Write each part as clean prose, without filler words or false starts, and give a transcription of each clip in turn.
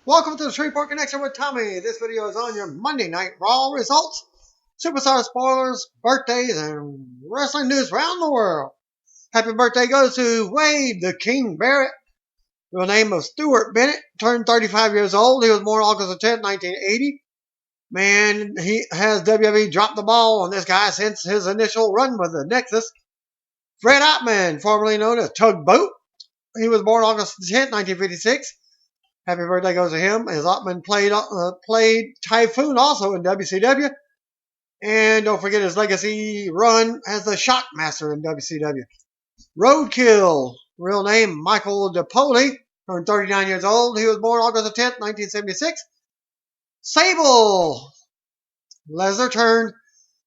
Welcome to the Shreveport Connection with Tommy. This video is on your Monday Night Raw results, superstar spoilers, birthdays, and wrestling news around the world. Happy birthday goes to Wade the King Barrett. Real name of Stuart Bennett. Turned 35 years old. He was born August the 10th, 1980. Man, he has WWE dropped the ball on this guy since his initial run with the Nexus. Fred Ottman, formerly known as Tugboat. He was born August the 10th, 1956. Happy birthday goes to him, as Ottman played Typhoon also in WCW. And don't forget his legacy run as the Shockmaster in WCW. Roadkill, real name Michael DePoli, turned 39 years old. He was born August the 10th, 1976. Sable Lesnar turned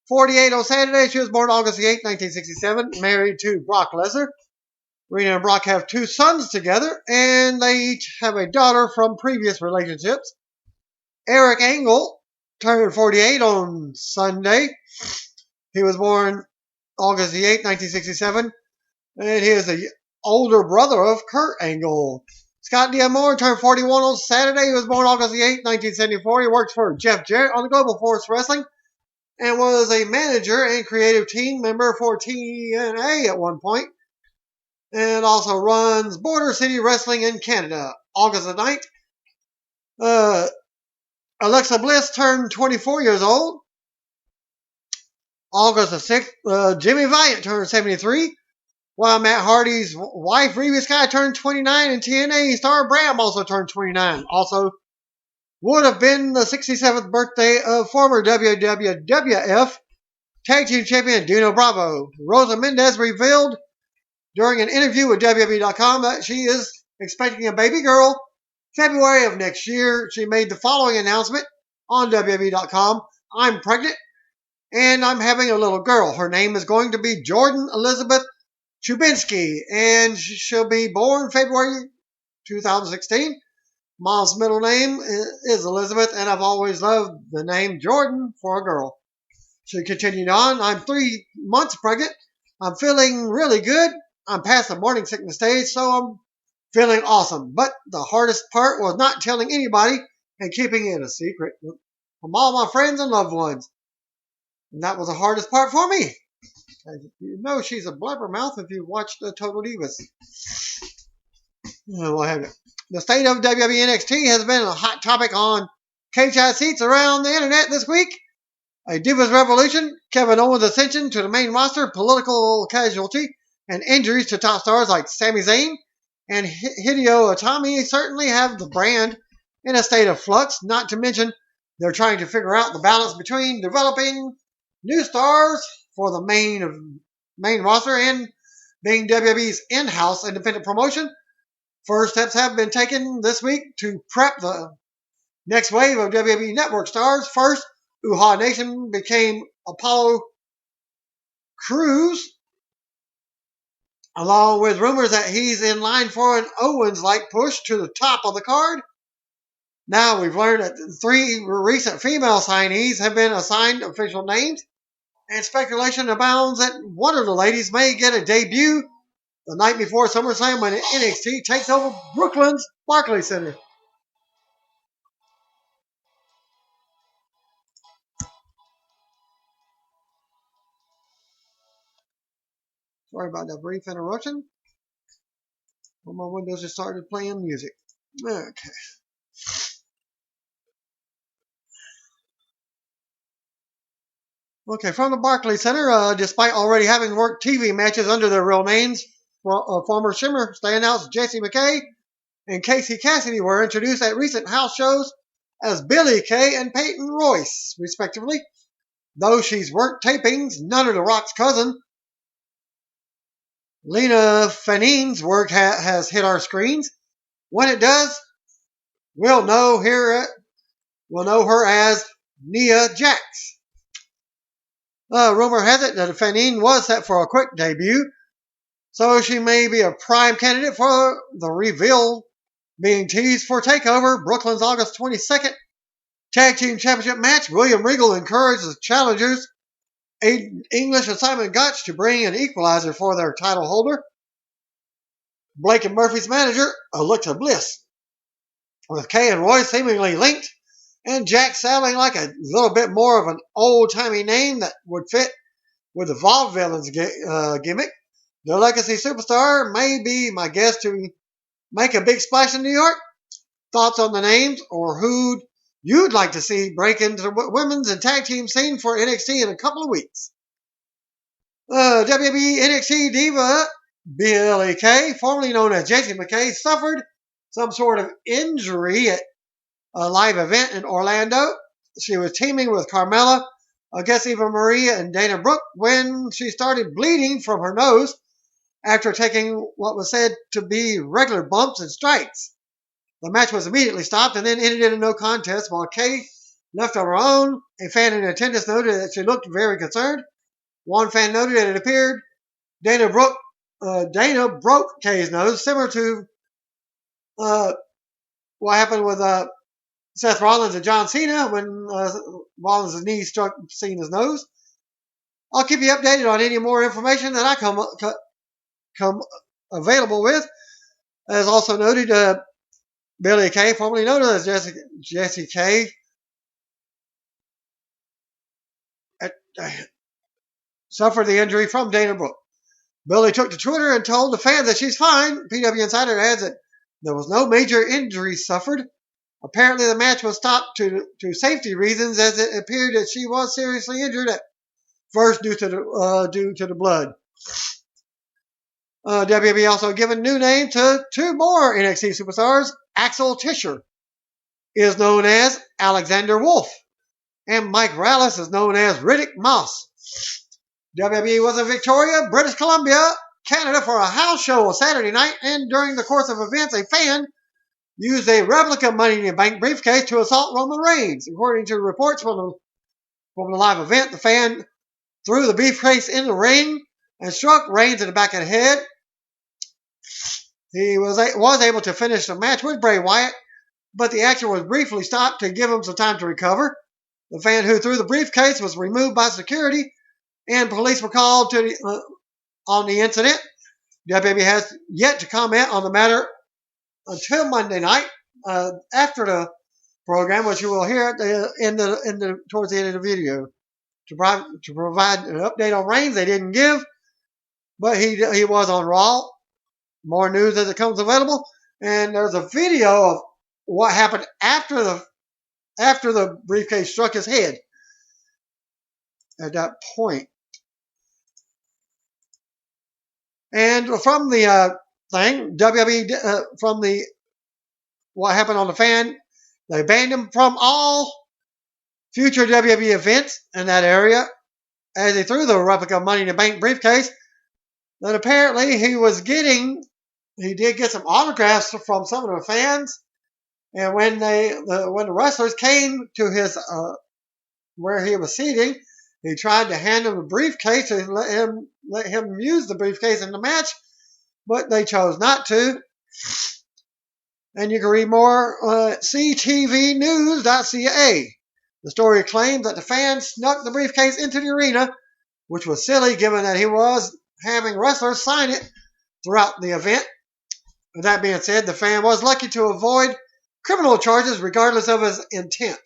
48 on Saturday. She was born August the 8th, 1967, married to Brock Lesnar. Rena and Brock have two sons together, and they each have a daughter from previous relationships. Eric Angle turned 48 on Sunday. He was born August the 8th, 1967, and he is the older brother of Kurt Angle. Scott D'Amore turned 41 on Saturday. He was born August the 8th, 1974. He worked for Jeff Jarrett on the Global Force Wrestling and was a manager and creative team member for TNA at one point. And also runs Border City Wrestling in Canada. August the 9th, Alexa Bliss turned 24 years old. August the 6th, Jimmy Valiant turned 73. While Matt Hardy's wife, Reba Sky, turned 29. And TNA star Bram also turned 29. Also, would have been the 67th birthday of former WWF Tag Team Champion Dino Bravo. Rosa Mendez revealed during an interview with WWE.com that she is expecting a baby girl February of next year. She made the following announcement on WWE.com. I'm pregnant and I'm having a little girl. Her name is going to be Jordan Elizabeth Chubinski, and she'll be born February 2016. Mom's middle name is Elizabeth, and I've always loved the name Jordan for a girl. She continued on. I'm 3 months pregnant. I'm feeling really good. I'm past the morning sickness stage, so I'm feeling awesome. But the hardest part was not telling anybody and keeping it a secret from all my friends and loved ones. And that was the hardest part for me. As you know, she's a blabbermouth if you watched the Total Divas. What have you. The state of WWE NXT has been a hot topic on cage-side seats around the internet this week. A Divas revolution, Kevin Owens' ascension to the main roster, political casualty, and injuries to top stars like Sami Zayn and Hideo Itami certainly have the brand in a state of flux, not to mention they're trying to figure out the balance between developing new stars for the main roster and being WWE's in-house independent promotion. First steps have been taken this week to prep the next wave of WWE Network stars. First, Uhaa Nation became Apollo Crews, along with rumors that he's in line for an Owens-like push to the top of the card. Now we've learned that 3 recent female signees have been assigned official names, and speculation abounds that one of the ladies may get a debut the night before SummerSlam when NXT takes over Brooklyn's Barclays Center. Sorry about that brief interruption. Well, my Windows just started playing music. Okay. Okay, from the Barclays Center, despite already having worked TV matches under their real names, former Shimmer standouts Jessie McKay and Casey Cassidy were introduced at recent house shows as Billie Kay and Peyton Royce, respectively. Though she's worked tapings, none of The Rock's cousin, Lena Fanine's work has hit our screens. When it does, we'll know her as Nia Jax. Rumor has it that Fanine was set for a quick debut, so she may be a prime candidate for the reveal being teased for TakeOver, Brooklyn's August 22nd Tag Team Championship match. William Regal encouraged the challengers, Aiden English and Simon Gotch, to bring an equalizer for their title holder, Blake and Murphy's manager, Alexa Bliss. with Kay and Roy seemingly linked, and Jack sounding like a little bit more of an old-timey name that would fit with the Vaudevillains gimmick. The Legacy Superstar may be my guest to make a big splash in New York. Thoughts on the names or who you'd like to see break into the women's and tag team scene for NXT in a couple of weeks? WWE NXT diva Billie Kay, formerly known as Jessie McKay, suffered some sort of injury at a live event in Orlando. She was teaming with Carmella, Eva Marie, and Dana Brooke when she started bleeding from her nose after taking what was said to be regular bumps and strikes. The match was immediately stopped and then ended in a no contest while Kay left on her own. A fan in attendance noted that she looked very concerned. One fan noted that it appeared Dana broke Kay's nose, similar to what happened with Seth Rollins and John Cena when Rollins' knee struck Cena's nose. I'll keep you updated on any more information that I come available with. As also noted, Billie Kay, formerly known as Jessie Kay, suffered the injury from Dana Brooke. Billie took to Twitter and told the fans that she's fine. PW Insider adds that there was no major injuries suffered. Apparently, the match was stopped to safety reasons, as it appeared that she was seriously injured at first due to the blood. WWE also given new name to two more NXT superstars. Axel Tischer is known as Alexander Wolf, and Mike Rallis is known as Riddick Moss. WWE was in Victoria, British Columbia, Canada for a house show on Saturday night, and during the course of events, a fan used a replica Money in the Bank briefcase to assault Roman Reigns. According to reports from the live event, the fan threw the briefcase in the ring and struck Reigns in the back of the head. He was able to finish the match with Bray Wyatt, but the action was briefly stopped to give him some time to recover. The fan who threw the briefcase was removed by security, and police were called on the incident. WWE has yet to comment on the matter until Monday night after the program, which you will hear towards the end of the video. To provide an update on Reigns, they didn't give, but he was on Raw. More news as it comes available, and there's a video of what happened after the briefcase struck his head. At that point, and from the thing, WWE from the what happened on the fan, they banned him from all future WWE events in that area as he threw the replica Money in the Bank briefcase. Then apparently he did get some autographs from some of the fans, and when the wrestlers came to his where he was seating, he tried to hand him the briefcase and let him use the briefcase in the match, but they chose not to. And you can read more at ctvnews.ca. The story claims that the fan snuck the briefcase into the arena, which was silly given that he was having wrestlers sign it throughout the event. With that being said, the fan was lucky to avoid criminal charges regardless of his intent.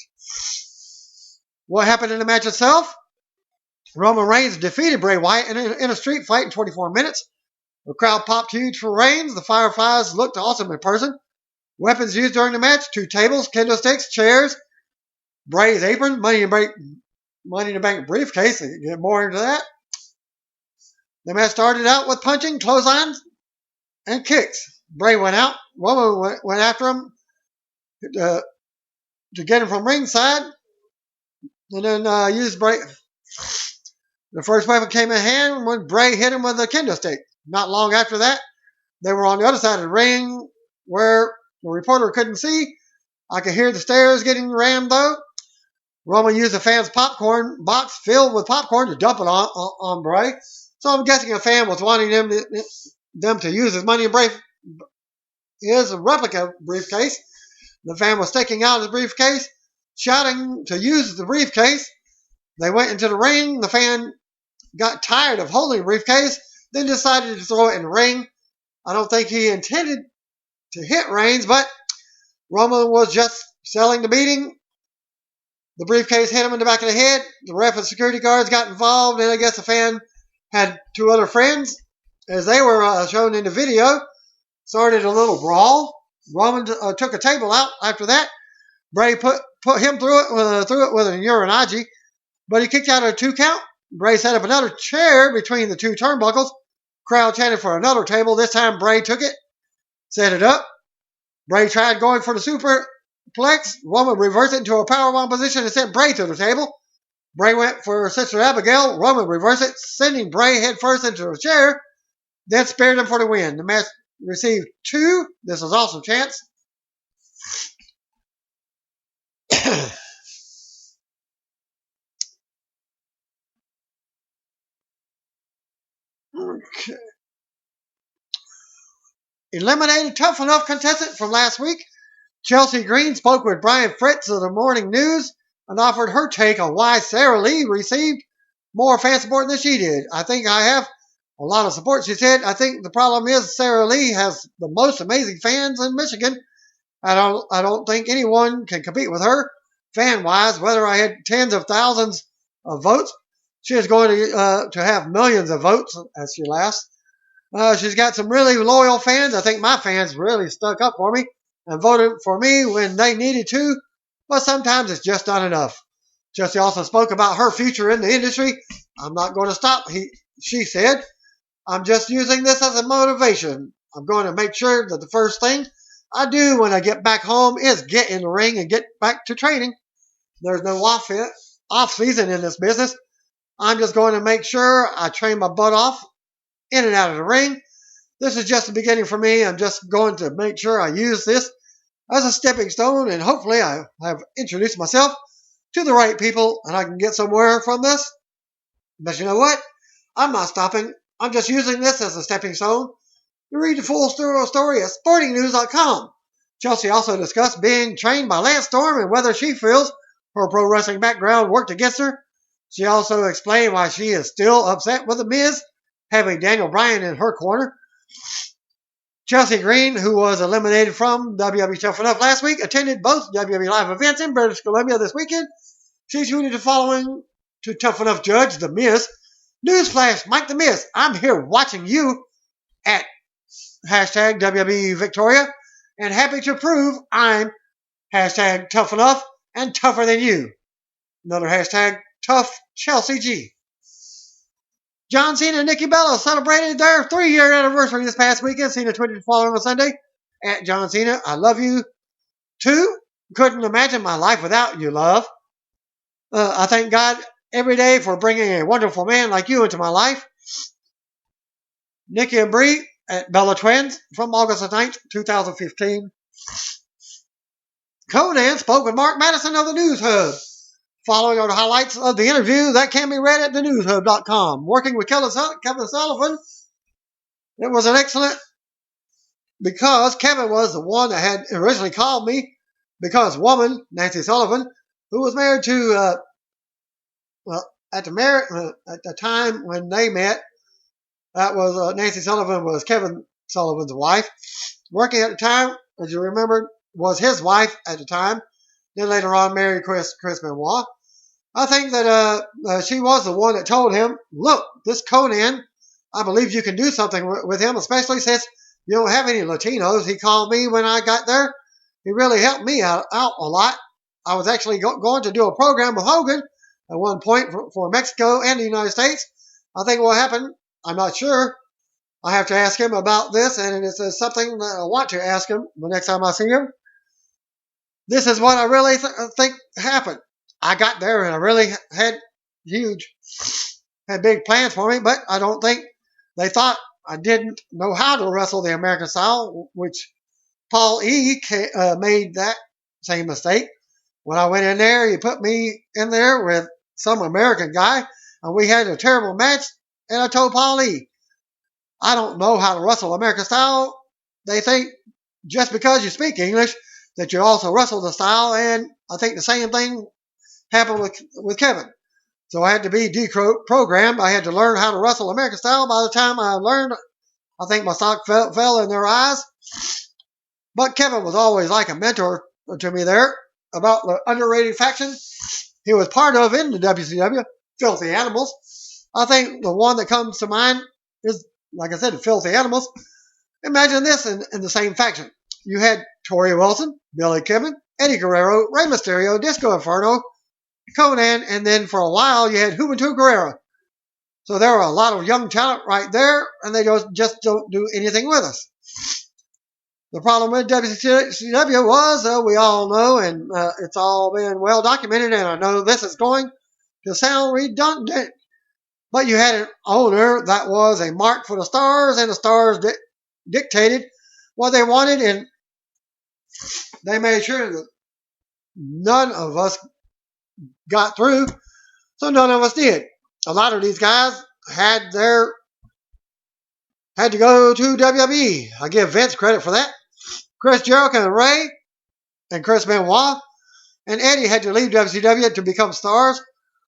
What happened in the match itself? Roman Reigns defeated Bray Wyatt in a street fight in 24 minutes. The crowd popped huge for Reigns. The Fireflies looked awesome in person. Weapons used during the match: 2 tables, kendo sticks, chairs, Bray's apron, Money in the Bank briefcase. Get more into that. The match started out with punching, clotheslines, and kicks. Bray went out. Roman went after him to get him from ringside, and then used Bray. The first weapon came in hand when Bray hit him with a kendo stick. Not long after that, they were on the other side of the ring where the reporter couldn't see. I could hear the stairs getting rammed, though. Roman used a fan's popcorn box filled with popcorn to dump it on Bray. So I'm guessing a fan was wanting them to use his his replica briefcase. The fan was sticking out his briefcase, shouting to use the briefcase. They went into the ring. The fan got tired of holding the briefcase, then decided to throw it in the ring. I don't think he intended to hit Reigns, but Roman was just selling the beating. The briefcase hit him in the back of the head. The ref and security guards got involved, and I guess the fan had two other friends. As they were shown in the video, started a little brawl. Roman took a table out after that. Bray put him through it with an uranagi, but he kicked out a 2 count. Bray set up another chair between the two turnbuckles. Crowd chanted for another table. This time Bray took it, set it up. Bray tried going for the superplex. Roman reversed it into a powerbomb position and sent Bray to the table. Bray went for Sister Abigail. Roman reversed it, sending Bray headfirst into a chair, then spared him for the win. The match received 2. This was awesome chance. Okay. Eliminated Tough Enough contestant from last week. Chelsea Green spoke with Brian Fritz of the Morning News and offered her take on why Sarah Lee received more fan support than she did. I think I have a lot of support, she said. I think the problem is Sarah Lee has the most amazing fans in Michigan. I don't think anyone can compete with her fan-wise. Whether I had tens of thousands of votes, she is going to have millions of votes, as she laughs. She's got some really loyal fans. I think my fans really stuck up for me and voted for me when they needed to, but sometimes it's just not enough. Chelsea also spoke about her future in the industry. I'm not going to stop, she said. I'm just using this as a motivation. I'm going to make sure that the first thing I do when I get back home is get in the ring and get back to training. There's no off season in this business. I'm just going to make sure I train my butt off in and out of the ring. This is just the beginning for me. I'm just going to make sure I use this as a stepping stone, and hopefully I have introduced myself to the right people and I can get somewhere from this. But you know what? I'm not stopping. I'm just using this as a stepping stone. You read the full story at sportingnews.com. Chelsea also discussed being trained by Lance Storm and whether she feels her pro wrestling background worked against her. She also explained why she is still upset with The Miz having Daniel Bryan in her corner. Chelsea Green, who was eliminated from WWE Tough Enough last week, attended both WWE live events in British Columbia this weekend. She tweeted the following to Tough Enough judge The Miz. Newsflash, Mike The Miz, I'm here watching you at hashtag WWE Victoria and happy to prove I'm hashtag tough enough and tougher than you. Another hashtag tough Chelsea G. John Cena and Nikki Bella celebrated their 3-year anniversary this past weekend. Cena tweeted the following on Sunday. At John Cena, I love you too. Couldn't imagine my life without you, love. I thank God every day for bringing a wonderful man like you into my life. Nikki and Brie at Bella Twins from August 9th, 2015. Conan spoke with Mark Madison of the News Hub. Following are the highlights of the interview that can be read at thenewshub.com. Working with Kevin Sullivan, it was an excellent because Kevin was the one that had originally called me because woman, Nancy Sullivan, who was married to, at the time when they met, that was Nancy Sullivan was Kevin Sullivan's wife. Working at the time, as you remember, was his wife at the time. Then later on married Chris Benoit. I think that she was the one that told him, look, this Conan, I believe you can do something with him, especially since you don't have any Latinos. He called me when I got there. He really helped me out a lot. I was actually going to do a program with Hogan at one point for Mexico and the United States. I think what happened, I'm not sure. I have to ask him about this, and it's something that I want to ask him the next time I see him. This is what I really think happened. I got there and I really had big plans for me, but I don't think they thought I didn't know how to wrestle the American style, which Paul E. made that same mistake. When I went in there, he put me in there with some American guy, and we had a terrible match, and I told Paul E., I don't know how to wrestle American style. They think just because you speak English that you also wrestle the style, and I think the same thing happened with Kevin. So I had to be deprogrammed. I had to learn how to wrestle American style. By the time I learned, I think my stock fell in their eyes. But Kevin was always like a mentor to me there about the underrated faction he was part of in the WCW, Filthy Animals. I think the one that comes to mind is, like I said, the Filthy Animals. Imagine this in the same faction. You had Torrie Wilson, Billy Kidman, Eddie Guerrero, Rey Mysterio, Disco Inferno, Conan, and then for a while you had Juventud Guerrera. So there were a lot of young talent right there, and they just don't do anything with us. The problem with WCW was, we all know, and it's all been well documented, and I know this is going to sound redundant, but you had an owner that was a mark for the stars, and the stars dictated what they wanted, and they made sure that none of us got through, so none of us did. A lot of these guys had to go to WWE. I give Vince credit for that. Chris Jericho and Ray and Chris Benoit and Eddie had to leave WCW to become stars.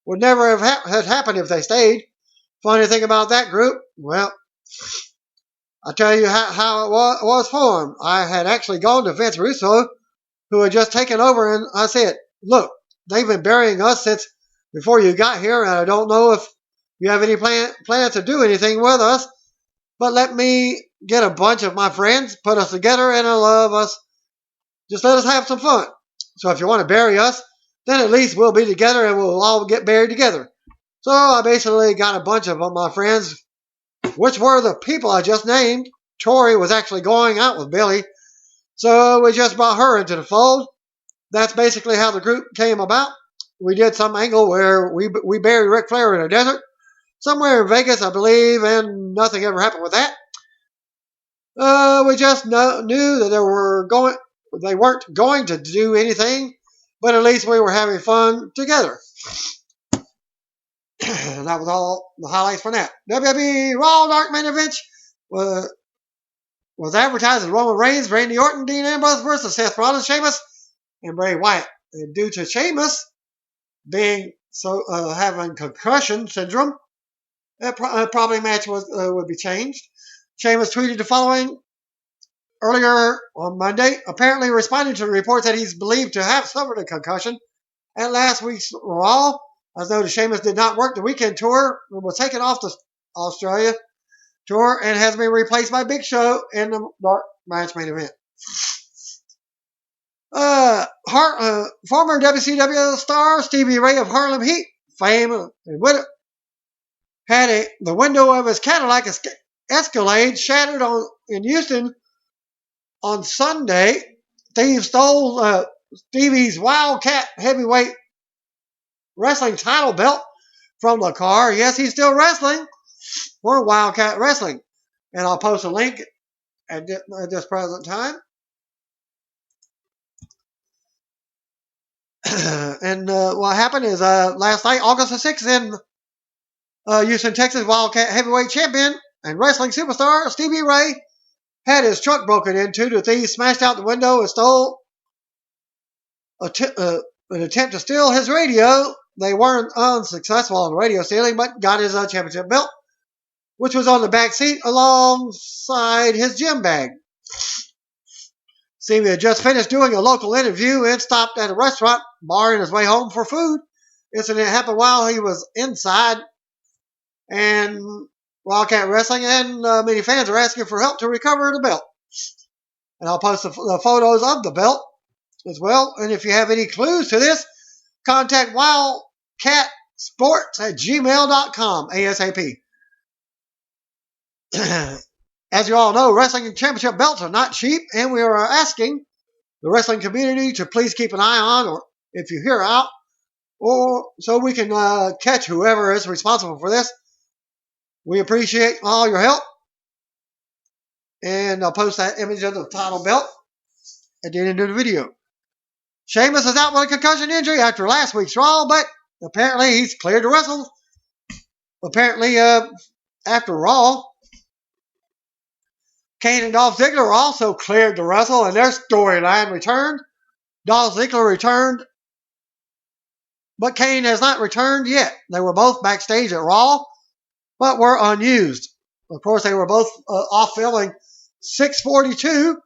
Would never have happened if they stayed. Funny thing about that group, well, I'll tell you how it was formed. I had actually gone to Vince Russo, who had just taken over, and I said, look, they've been burying us since before you got here, and I don't know if you have any plans to do anything with us, but let me get a bunch of my friends, put us together, and love us. Just let us have some fun. So if you want to bury us, then at least we'll be together and we'll all get buried together. So I basically got a bunch of my friends, which were the people I just named. Torrie was actually going out with Billy, so we just brought her into the fold. That's basically how the group came about. We did some angle where we buried Ric Flair in a desert, somewhere in Vegas, I believe, and nothing ever happened with that. We just knew that they weren't going to do anything, but at least we were having fun together. And that was all the highlights from that. WWE Raw Dark Main Event was advertised as Roman Reigns, Randy Orton, Dean Ambrose versus Seth Rollins, Sheamus, and Bray Wyatt. And due to Sheamus being having concussion syndrome, that probably match would be changed. Sheamus tweeted the following earlier on Monday, apparently responding to the reports that he's believed to have suffered a concussion at last week's Raw. As noted, Sheamus did not work the weekend tour and was taken off the Australia tour and has been replaced by Big Show in the Dark Match Main Event. Former WCW star Stevie Ray of Harlem Heat fame and with it had the window of his Cadillac Escalade shattered in Houston on Sunday. Thieves stole Stevie's Wildcat heavyweight wrestling title belt from the car. Yes, he's still wrestling for Wildcat Wrestling. And I'll post a link at this present time. And what happened is last night, August the 6th, in Houston, Texas, Wildcat heavyweight champion and wrestling superstar Stevie Ray had his truck broken into. The thieves smashed out the window and stole an attempt to steal his radio. They weren't unsuccessful in radio stealing, but got his championship belt, which was on the back seat alongside his gym bag. Stevie had just finished doing a local interview and stopped at a restaurant bar on his way home for food. Incident happened while he was inside, and Wildcat Wrestling and many fans are asking for help to recover the belt. And I'll post the photos of the belt as well. And if you have any clues to this, contact wildcatsports@gmail.com ASAP. As you all know, wrestling championship belts are not cheap, and we are asking the wrestling community to please keep an eye on, or if you hear out, or so we can catch whoever is responsible for this. We appreciate all your help, and I'll post that image of the title belt at the end of the video. Sheamus is out with a concussion injury after last week's Raw, but apparently he's cleared to wrestle. Apparently, after Raw, Kane and Dolph Ziggler were also cleared to wrestle, and their storyline returned. Dolph Ziggler returned, but Kane has not returned yet. They were both backstage at Raw, but were unused. Of course, they were both off filming 642,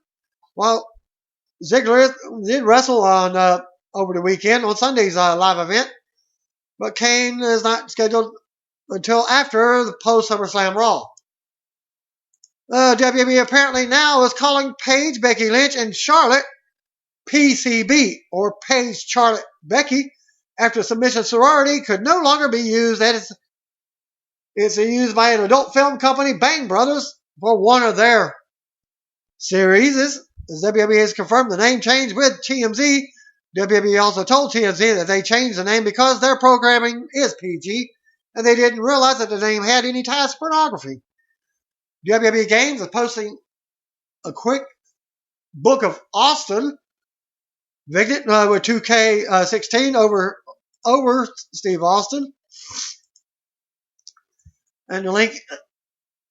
while Ziggler did wrestle on over the weekend on Sunday's live event, but Kane is not scheduled until after the post SummerSlam Raw. WWE apparently now is calling Paige, Becky Lynch, and Charlotte PCB, or Paige, Charlotte, Becky, after submission sorority could no longer be used. It's used by an adult film company, Bang Brothers, for one of their series. As WWE has confirmed the name change with TMZ, WWE also told TMZ that they changed the name because their programming is PG, and they didn't realize that the name had any ties to pornography. WWE Games is posting a quick book of Austin Vignette with 2K16 over Steve Austin. And the link,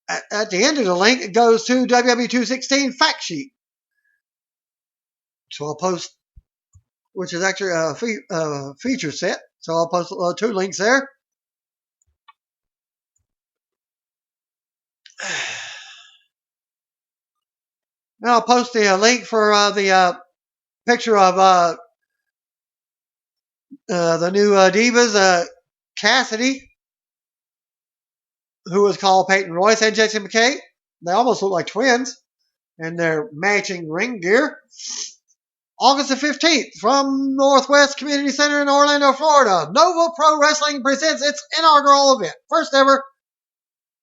at the end of the link, it goes to WWE 216 fact sheet. So I'll post, which is actually a feature set. So I'll post two links there. And I'll post the link for the picture of the new divas, Cassidy, who was called Peyton Royce, and Jason McKay. They almost look like twins in their matching ring gear. August the 15th, from Northwest Community Center in Orlando, Florida, Nova Pro Wrestling presents its inaugural event. First ever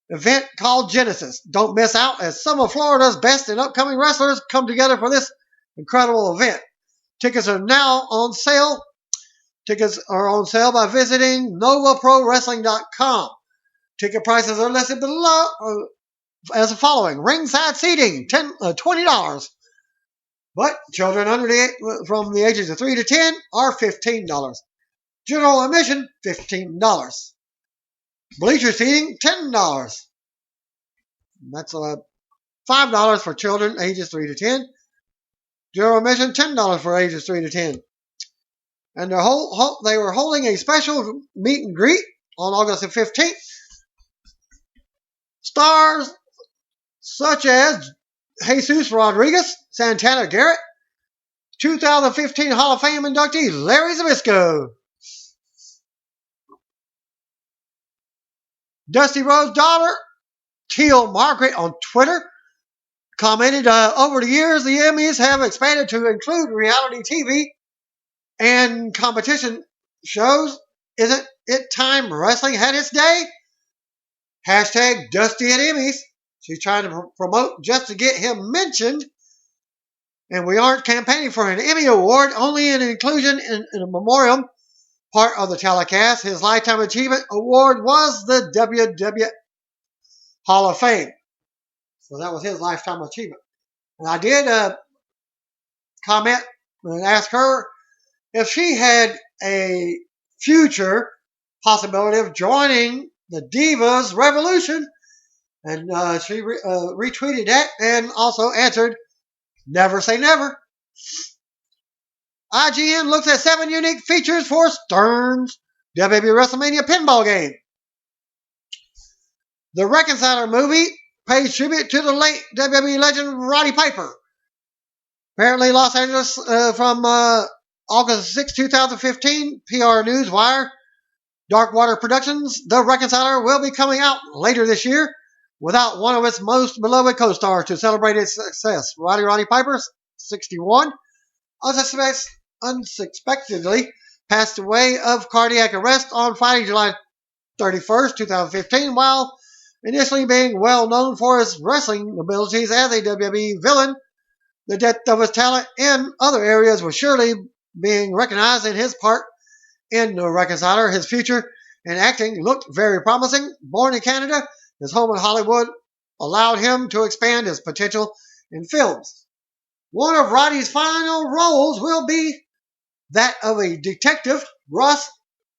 event called Genesis. Don't miss out as some of Florida's best and upcoming wrestlers come together for this incredible event. Tickets are now on sale. Tickets are on sale by visiting NovaProWrestling.com. Ticket prices are listed below as the following. Ringside seating, $20. But children from the ages of 3 to 10 are $15. General admission, $15. Bleacher seating, $10. That's $5 for children ages 3 to 10. General admission, $10 for ages 3 to 10. And they were holding a special meet and greet on August the 15th. Stars such as Jesus Rodriguez, Santana Garrett, 2015 Hall of Fame inductee Larry Zbyszko, Dusty Rhodes' daughter, Teal Margaret, on Twitter, commented, over the years, the Emmys have expanded to include reality TV and competition shows. Isn't it time wrestling had its day? Hashtag Dusty at Emmys. She's trying to promote just to get him mentioned. And we aren't campaigning for an Emmy Award, only an inclusion in a memoriam part of the telecast. His Lifetime Achievement Award was the WWF Hall of Fame. So that was his Lifetime Achievement. And I did comment and ask her if she had a future possibility of joining the Divas Revolution. And she retweeted that and also answered, never say never. IGN looks at 7 unique features for Stern's WWE WrestleMania pinball game. The Reconciler movie pays tribute to the late WWE legend Roddy Piper. Apparently, Los Angeles from August 6, 2015, PR Newswire, Darkwater Productions, The Reconciler will be coming out later this year without one of its most beloved co-stars to celebrate its success. Roddy Piper, 61, unsuspectedly passed away of cardiac arrest on Friday, July 31st, 2015, while initially being well known for his wrestling abilities as a WWE villain. The death of his talent in other areas was surely being recognized in his part in The Reconciler. His future in acting looked very promising. Born in Canada, his home in Hollywood allowed him to expand his potential in films. One of Roddy's final roles will be that of a detective, Russ,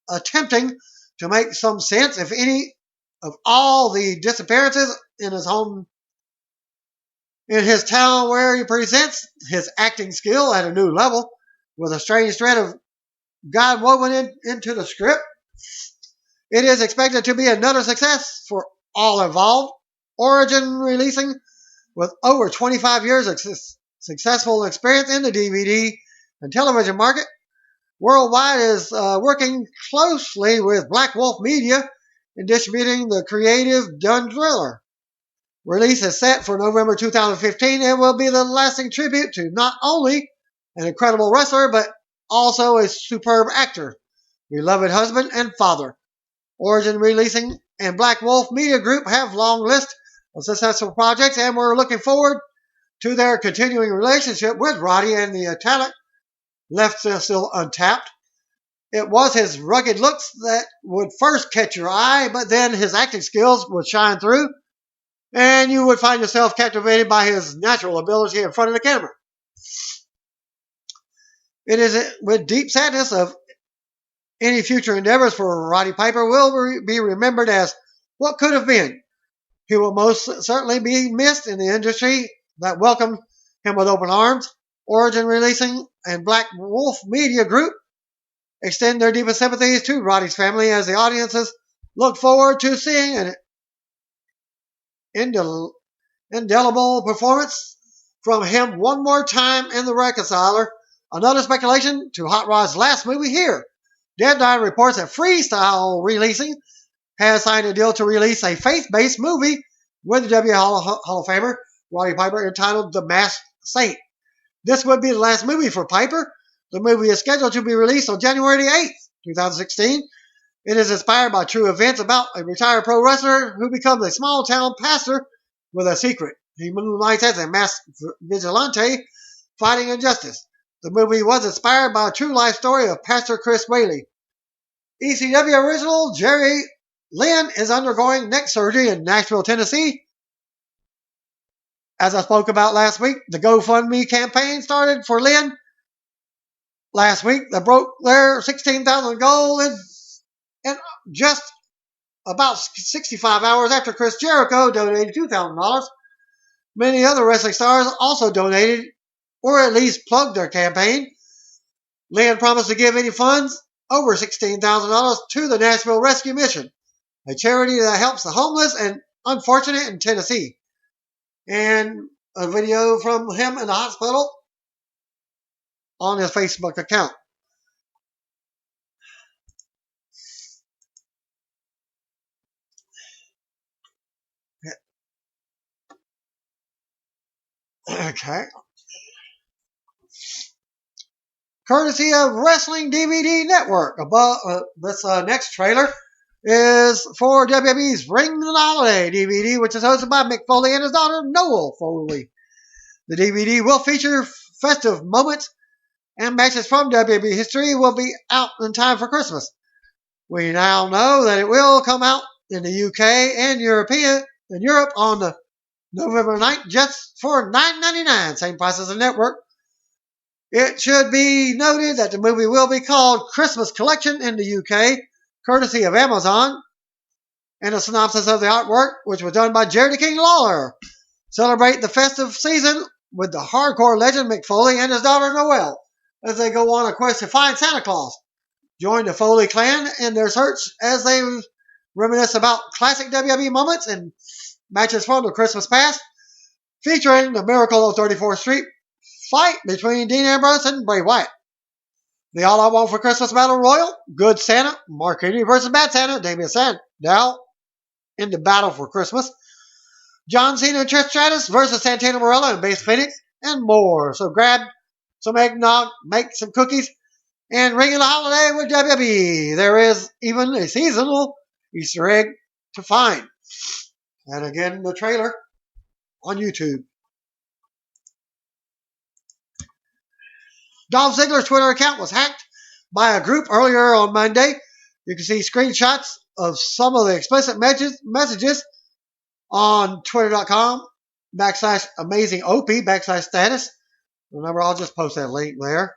attempting to make some sense, if any, of all the disappearances in his home, in his town, where he presents his acting skill at a new level with a strange thread of God woven into the script. It is expected to be another success for all involved. Origin releasing with over 25 years of successful experience in the DVD and television market. Worldwide is working closely with Black Wolf Media in distributing the creative done thriller. Release is set for November 2015 and will be the lasting tribute to not only an incredible wrestler, but also a superb actor, beloved husband, and father. Origin Releasing and Black Wolf Media Group have long list of successful projects, and we're looking forward to their continuing relationship with Roddy, and the talent left still untapped. It was his rugged looks that would first catch your eye, but then his acting skills would shine through, and you would find yourself captivated by his natural ability in front of the camera. It is with deep sadness of any future endeavors for Roddy Piper will be remembered as what could have been. He will most certainly be missed in the industry that welcomed him with open arms. Origin Releasing and Black Wolf Media Group extend their deepest sympathies to Roddy's family as the audiences look forward to seeing an indelible performance from him one more time in The Reconciler. Another speculation to Hot Rod's last movie here. Deadline reports that Freestyle Releasing has signed a deal to release a faith-based movie with the WWE Hall of Famer Roddy Piper entitled The Masked Saint. This would be the last movie for Piper. The movie is scheduled to be released on January 8th, 2016. It is inspired by true events about a retired pro wrestler who becomes a small-town pastor with a secret. He moonlights as a masked vigilante fighting injustice. The movie was inspired by a true life story of Pastor Chris Whaley. ECW original Jerry Lynn is undergoing neck surgery in Nashville, Tennessee. As I spoke about last week, the GoFundMe campaign started for Lynn last week. They broke their $16,000 goal in just about 65 hours after Chris Jericho donated $2,000. Many other wrestling stars also donated or at least plugged their campaign. Lynn promised to give any funds over $16,000 to the Nashville Rescue Mission, a charity that helps the homeless and unfortunate in Tennessee. And a video from him in the hospital on his Facebook account. Okay. Courtesy of Wrestling DVD Network. This next trailer is for WWE's Ring the Holiday DVD, which is hosted by Mick Foley and his daughter, Noel Foley. The DVD will feature festive moments and matches from WWE history will be out in time for Christmas. We now know that it will come out in the UK and Europe on the November 9th just for $9.99, same price as the network. It should be noted that the movie will be called Christmas Collection in the UK, courtesy of Amazon, and a synopsis of the artwork, which was done by Jerry King Lawler. Celebrate the festive season with the hardcore legend Mick Foley and his daughter Noelle as they go on a quest to find Santa Claus. Join the Foley clan in their search as they reminisce about classic WWE moments and matches from the Christmas past, featuring the Miracle of 34th Street fight between Dean Ambrose and Bray Wyatt. The All I Want for Christmas Battle Royal, Good Santa, Mark Henry versus Bad Santa, Damian Sandow in the Battle for Christmas, John Cena and Trish Stratus versus Santana Marella and Base Phoenix, and more. So grab some eggnog, make some cookies, and ring in the holiday with WWE. There is even a seasonal Easter egg to find. And again, the trailer on YouTube. Dolph Ziggler's Twitter account was hacked by a group earlier on Monday. You can see screenshots of some of the explicit messages on twitter.com /amazingop/status. Remember, I'll just post that link there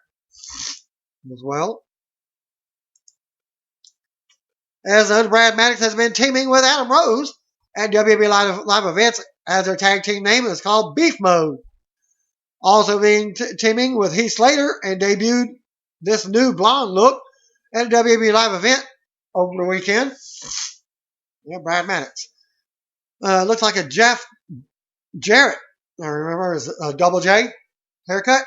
as well. As Brad Maddox has been teaming with Adam Rose at WWE live events as their tag team name is called Beef Mode. Also being teaming with Heath Slater and debuted this new blonde look at a WWE live event over the weekend. Yeah, Brad Maddox. Looks like a Jeff Jarrett. I remember is Double J. haircut.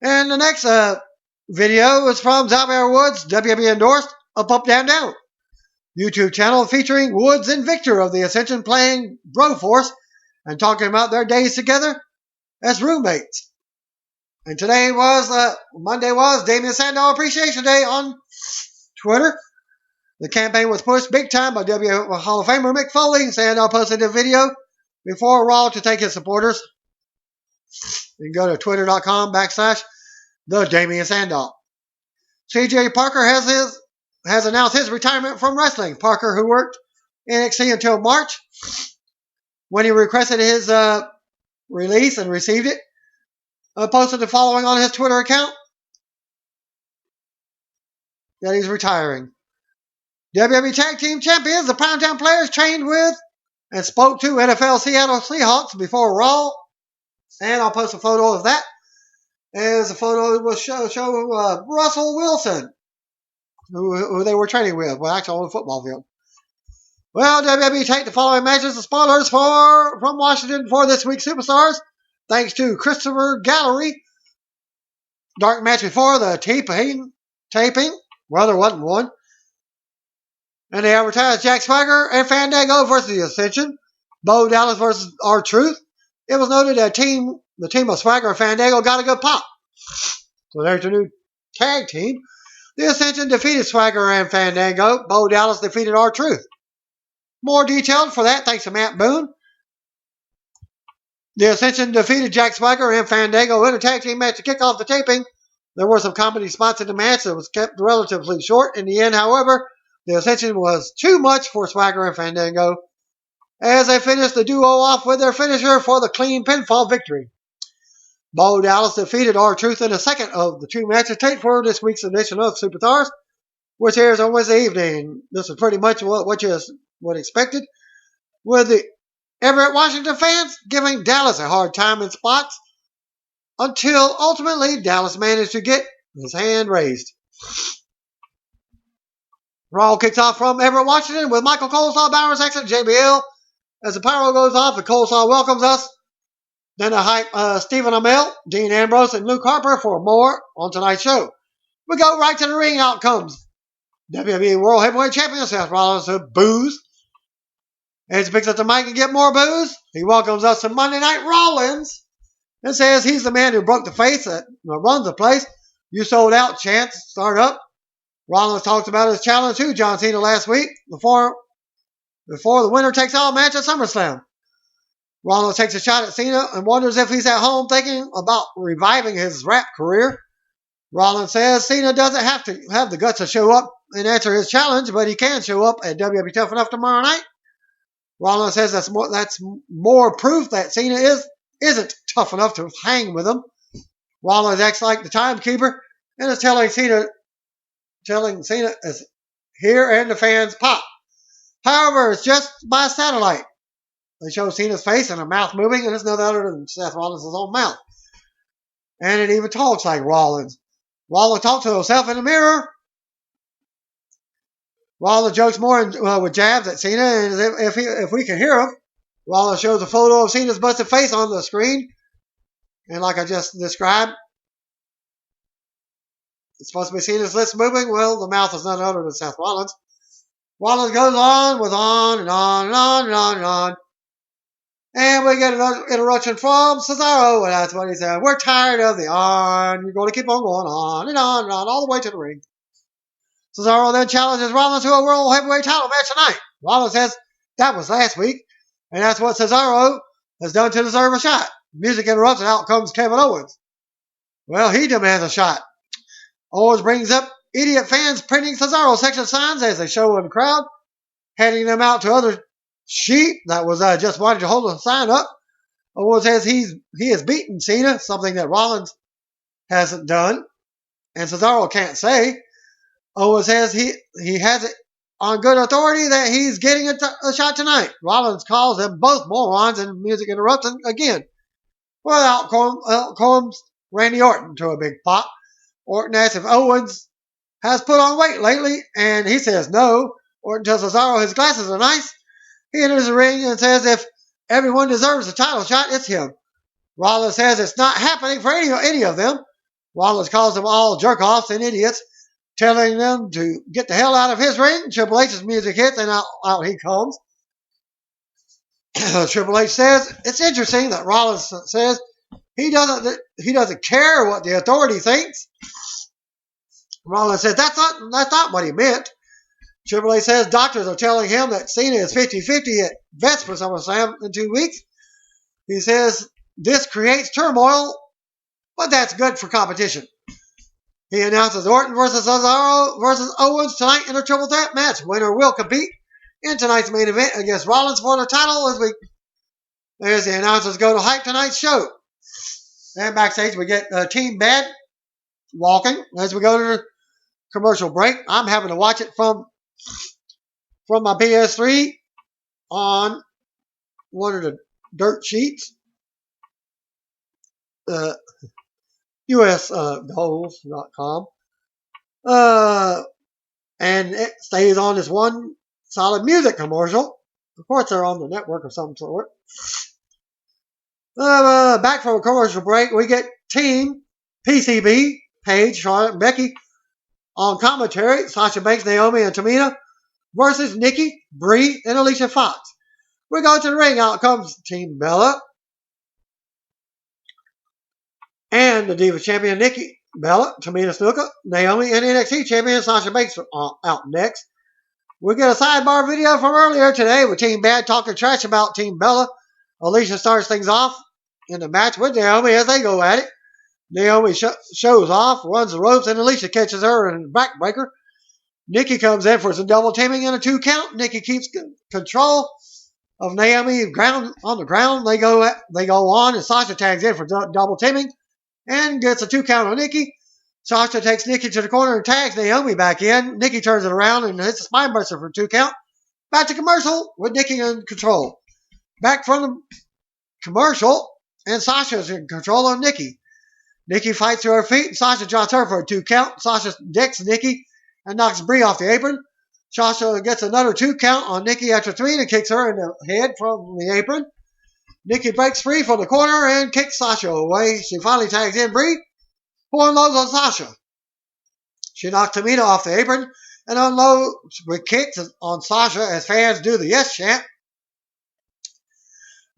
And the next video is from Xavier Woods, WWE endorsed, Up, Down, Down. YouTube channel featuring Woods and Victor of the Ascension playing Broforce and talking about their days together as roommates. And today was, Monday was Damien Sandow Appreciation Day on Twitter. The campaign was pushed big time by WWE Hall of Famer Mick Foley. Sandow posted a video before Raw to thank his supporters. You can go to twitter.com/the Damien Sandow. CJ Parker has announced his retirement from wrestling. Parker, who worked NXT until March, when he requested his release and received it, posted the following on his Twitter account that he's retiring. WWE Tag Team Champions, the Primetime Players, trained with and spoke to NFL Seattle Seahawks before Raw. And I'll post a photo of that. As a photo will show Russell Wilson, who they were training with. Well, actually on the football field. Well, WWE take the following matches of spoilers from Washington for this week's Superstars. Thanks to Christopher Gallery. Dark match before the taping. Well, there wasn't one. And they advertised Jack Swagger and Fandango versus the Ascension. Bo Dallas versus R-Truth. It was noted that the team of Swagger and Fandango got a good pop. So there's your new tag team. The Ascension defeated Swagger and Fandango. Bo Dallas defeated R-Truth. More detailed for that thanks to Matt Boone. The Ascension defeated Jack Swagger and Fandango in a tag team match to kick off the taping. There were some comedy spots in the match that was kept relatively short. In the end, however, the Ascension was too much for Swagger and Fandango as they finished the duo off with their finisher for the clean pinfall victory. Bo Dallas defeated R-Truth in the second of the two matches taped for this week's edition of Superstars, which airs on Wednesday evening. This is pretty much what you would expected, with the Everett, Washington fans giving Dallas a hard time in spots until ultimately Dallas managed to get his hand raised. Raw kicks off from Everett, Washington with Michael Coleslaw, Byron Saxton, JBL. As the pyro goes off and Coleslaw welcomes us, then a hype Stephen Amell, Dean Ambrose, and Luke Harper for more on tonight's show. We go right to the ring outcomes. WWE World Heavyweight Champion Seth Rollins boos. As he picks up the mic and get more boos, he welcomes us to Monday Night Rollins and says he's the man who broke the face that runs the place. You sold out, chance, start up. Rollins talks about his challenge to John Cena last week before the winner takes all match at SummerSlam. Rollins takes a shot at Cena and wonders if he's at home thinking about reviving his rap career. Rollins says Cena doesn't have to have the guts to show up and answer his challenge, but he can show up at WWE Tough Enough tomorrow night. Rollins says that's more proof that Cena isn't tough enough to hang with him. Rollins acts like the timekeeper and is telling Cena is here and the fans pop. However, it's just by satellite. They show Cena's face and a mouth moving, and it's none other than Seth Rollins' own mouth. And it even talks like Rollins. Rollins talks to himself in the mirror. Rollins jokes more with jabs at Cena, and if we can hear him, Rollins shows a photo of Cena's busted face on the screen. And like I just described, it's supposed to be Cena's lips moving. Well, the mouth is none other than Seth Rollins. Rollins goes on with on and on and on and on and on. And we get another interruption from Cesaro, and that's what he said. We're tired of the on. You're going to keep on going on and on and on all the way to the ring. Cesaro then challenges Rollins to a World Heavyweight title match tonight. Rollins says that was last week, and that's what Cesaro has done to deserve a shot. Music interrupts, and out comes Kevin Owens. Well, he demands a shot. Owens brings up idiot fans printing Cesaro section signs as they show in the crowd, handing them out to other sheep that was just wanting to hold the sign up. Owens says he has beaten Cena, something that Rollins hasn't done, and Cesaro can't say. Owens says he has it on good authority that he's getting a shot tonight. Rollins calls them both morons, and music interrupts again. Well, out comes Randy Orton to a big pop. Orton asks if Owens has put on weight lately, and he says no. Orton tells Cesaro his glasses are nice. He enters the ring and says if everyone deserves a title shot, it's him. Rollins says it's not happening for any of them. Rollins calls them all jerk-offs and idiots, telling them to get the hell out of his ring. Triple H's music hits, and out he comes. Triple H says it's interesting that Rollins says he doesn't care what the authority thinks. Rollins says that's not what he meant. Triple H says doctors are telling him that Cena is 50-50 at best for SummerSlam in 2 weeks. He says this creates turmoil, but that's good for competition. He announces Orton versus Cesaro versus Owens tonight in a triple threat match. Winner will compete in tonight's main event against Rollins for the title as the announcers go to hype tonight's show. And backstage we get Team Bad walking as we go to the commercial break. I'm having to watch it from my PS3 on one of the dirt sheets. usgoals.com. And it stays on this one solid music commercial. Of course, they're on the network of some sort. Back from a commercial break, we get Team PCB, Paige, Charlotte, and Becky on commentary. Sasha Banks, Naomi, and Tamina versus Nikki, Brie, and Alicia Fox. We go to the ring. Out comes Team Bella and the Divas champion Nikki Bella, Tamina Snuka, Naomi, and NXT champion Sasha Banks are out next. We get a sidebar video from earlier today with Team Bad talking trash about Team Bella. Alicia starts things off in the match with Naomi as they go at it. Naomi shows off, runs the ropes, and Alicia catches her in a backbreaker. Nikki comes in for some double teaming and a 2 count. Nikki keeps control of Naomi on the ground. They go on, and Sasha tags in for double teaming and gets a 2 count on Nikki. Sasha takes Nikki to the corner and tags Naomi back in. Nikki turns it around and hits a spinebuster for a 2 count. Back to commercial with Nikki in control. Back from the commercial, and Sasha's in control of Nikki. Nikki fights to her feet, and Sasha drops her for a 2 count. Sasha decks Nikki and knocks Brie off the apron. Sasha gets another 2 count on Nikki after 3 and kicks her in the head from the apron. Nikki breaks free from the corner and kicks Sasha away. She finally tags in Brie, who unloads on Sasha. She knocks Tamina off the apron and unloads with kicks on Sasha as fans do the yes chant.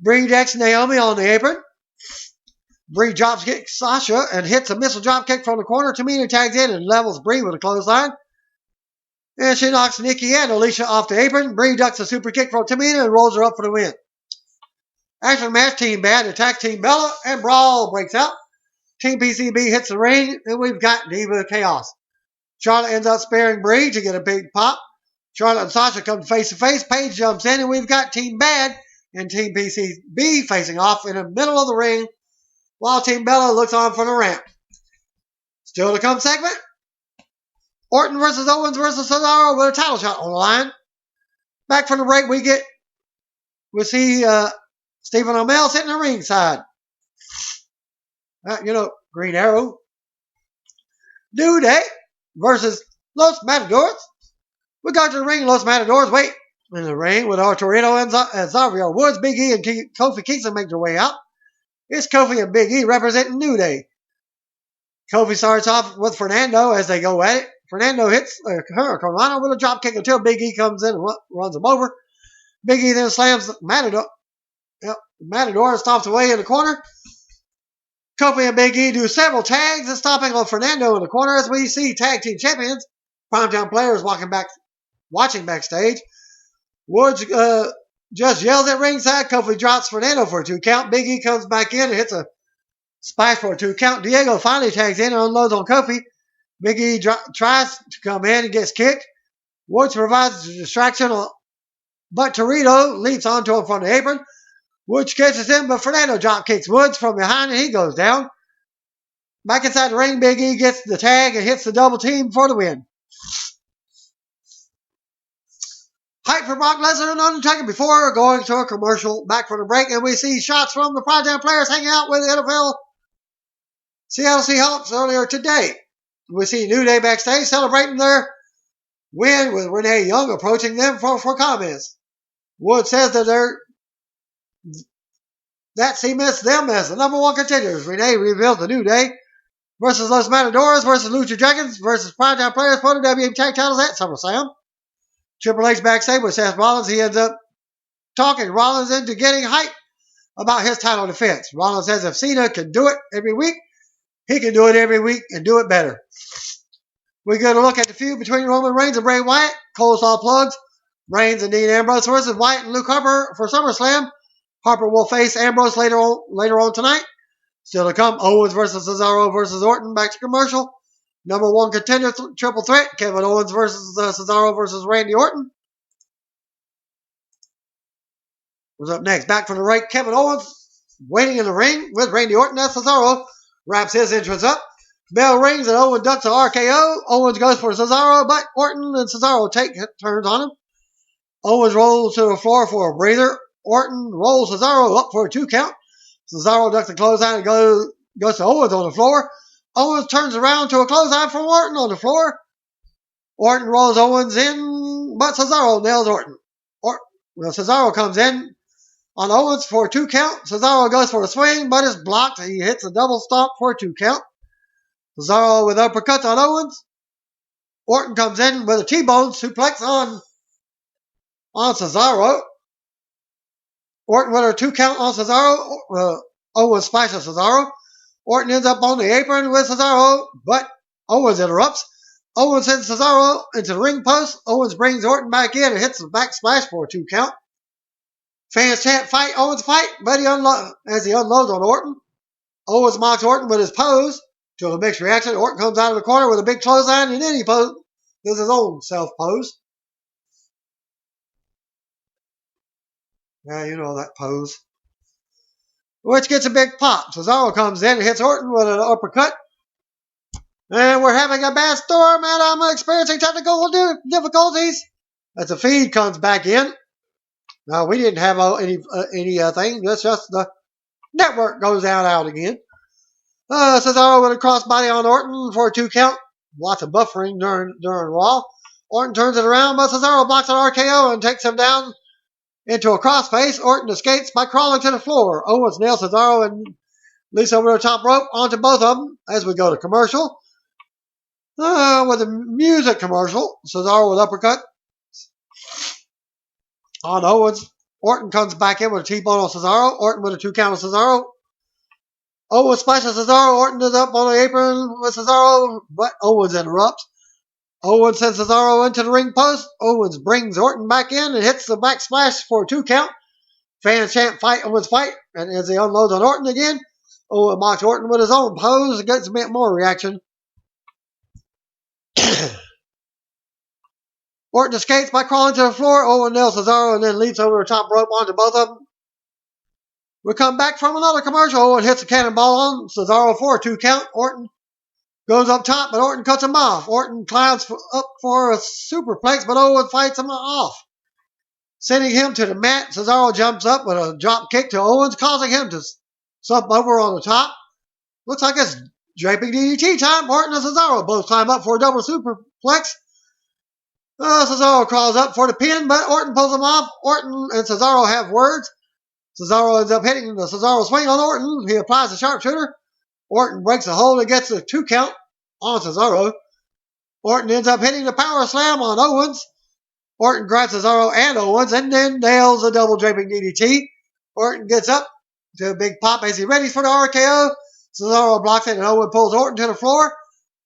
Brie decks Naomi on the apron. Brie drops kicks Sasha and hits a missile drop kick from the corner. Tamina tags in and levels Brie with a clothesline. And she knocks Nikki and Alicia off the apron. Brie ducks a super kick from Tamina and rolls her up for the win. After the match, Team Bad attacks Team Bella and brawl breaks out. Team PCB hits the ring and we've got Diva Chaos. Charlotte ends up sparing Brie to get a big pop. Charlotte and Sasha come face to face. Paige jumps in and we've got Team Bad and Team PCB facing off in the middle of the ring while Team Bella looks on from the ramp. Still to come segment. Orton versus Owens versus Cesaro with a title shot on the line. Back from the break, we see Stephen Amell sitting in the ringside. Green Arrow. New Day versus Los Matadors. We got to the ring. Los Matadors wait in the ring with Arturo and Xavier Woods. Big E and Kofi Kingston make their way out. It's Kofi and Big E representing New Day. Kofi starts off with Fernando as they go at it. Fernando hits Carolina with a drop kick until Big E comes in and runs him over. Big E then slams Matador. Matador stomps away in the corner. Kofi and Big E do several tags and stomping on Fernando in the corner as we see tag team champions, primetime players watching backstage. Woods just yells at ringside. Kofi drops Fernando for a 2 count. Big E comes back in and hits a splash for a 2 count. Diego finally tags in and unloads on Kofi. Big E tries to come in and gets kicked. Woods provides a distraction, but Torito leaps onto him from the apron. Woods catches him, but Fernando drop kicks Woods from behind and he goes down. Back inside the ring, Big E gets the tag and hits the double team for the win. Hype for Brock Lesnar and Undertaker before going to a commercial. Back from the break, and we see shots from the Primetime Players hanging out with the NFL Seattle Seahawks earlier today. We see New Day backstage celebrating their win with Renee Young approaching them for comments. Wood says that that cements them as the number one contenders. Renee revealed the New Day versus Los Matadores versus Lucha Dragons versus Primetime Players for the WWE Tag Titles at SummerSlam. Triple H backstage with Seth Rollins. He ends up talking Rollins into getting hype about his title defense. Rollins says if Cena can do it every week, he can do it every week and do it better. We get a look at the feud between Roman Reigns and Bray Wyatt. Coleslaw plugs. Reigns and Dean Ambrose versus Wyatt and Luke Harper for SummerSlam. Harper will face Ambrose later on tonight. Still to come, Owens versus Cesaro versus Orton. Back to commercial. Number one contender triple threat. Kevin Owens versus Cesaro versus Randy Orton. What's up next? Back from the break. Kevin Owens waiting in the ring with Randy Orton as Cesaro wraps his entrance up. Bell rings and Owens ducks a RKO. Owens goes for Cesaro, but Orton and Cesaro take turns on him. Owens rolls to the floor for a breather. Orton rolls Cesaro up for a 2 count. Cesaro ducks a clothesline and goes to Owens on the floor. Owens turns around to a clothesline from Orton on the floor. Orton rolls Owens in, but Cesaro nails Orton. Cesaro comes in on Owens for a 2 count. Cesaro goes for a swing, but is blocked. He hits a double stomp for a 2 count. Cesaro with uppercuts on Owens. Orton comes in with a T-bone suplex on Cesaro. Orton with a 2 count on Cesaro. Owens splashes Cesaro. Orton ends up on the apron with Cesaro, but Owens interrupts. Owens sends Cesaro into the ring post. Owens brings Orton back in and hits the back splash for a 2 count. Fans chant fight, Owens fight, but as he unloads on Orton. Owens mocks Orton with his pose. To a mixed reaction, Orton comes out of the corner with a big clothesline, and then he does his own self-pose. Yeah, you know that pose. Which gets a big pop. Cesaro comes in and hits Orton with an uppercut. And we're having a bad storm, and I'm experiencing technical difficulties. As the feed comes back in. Now, we didn't have anything. That's just the network goes out again. Cesaro with a crossbody on Orton for a 2 count. Lots of buffering during Raw. Orton turns it around, but Cesaro blocks an RKO and takes him down into a crossface. Orton escapes by crawling to the floor. Owens nails Cesaro and leaps over the top rope onto both of them as we go to commercial. With a music commercial, Cesaro with uppercut on Owens. Orton comes back in with a T-bone on Cesaro. Orton with a 2 count on Cesaro. Owens splashes Cesaro. Orton is up on the apron with Cesaro, but Owens interrupts. Owens sends Cesaro into the ring post. Owens brings Orton back in and hits the back splash for a 2 count. Fans chant fight, Owens fight, and as he unloads on Orton again, Owens mocks Orton with his own pose and gets a bit more reaction. Orton escapes by crawling to the floor. Owens nails Cesaro and then leaps over the top rope onto both of them. We come back from another commercial. Owens hits a cannonball on Cesaro for a 2 count. Orton goes up top, but Orton cuts him off. Orton climbs up for a superplex, but Owens fights him off, sending him to the mat. Cesaro jumps up with a drop kick to Owens, causing him to slump over on the top. Looks like it's draping DDT time. Orton and Cesaro both climb up for a double superplex. Cesaro crawls up for the pin, but Orton pulls him off. Orton and Cesaro have words. Cesaro ends up hitting the Cesaro swing on Orton. He applies the sharpshooter. Orton breaks a hold and gets a 2 count on Cesaro. Orton ends up hitting the power slam on Owens. Orton grabs Cesaro and Owens and then nails a double draping DDT. Orton gets up to a big pop as he readies for the RKO. Cesaro blocks it and Owens pulls Orton to the floor.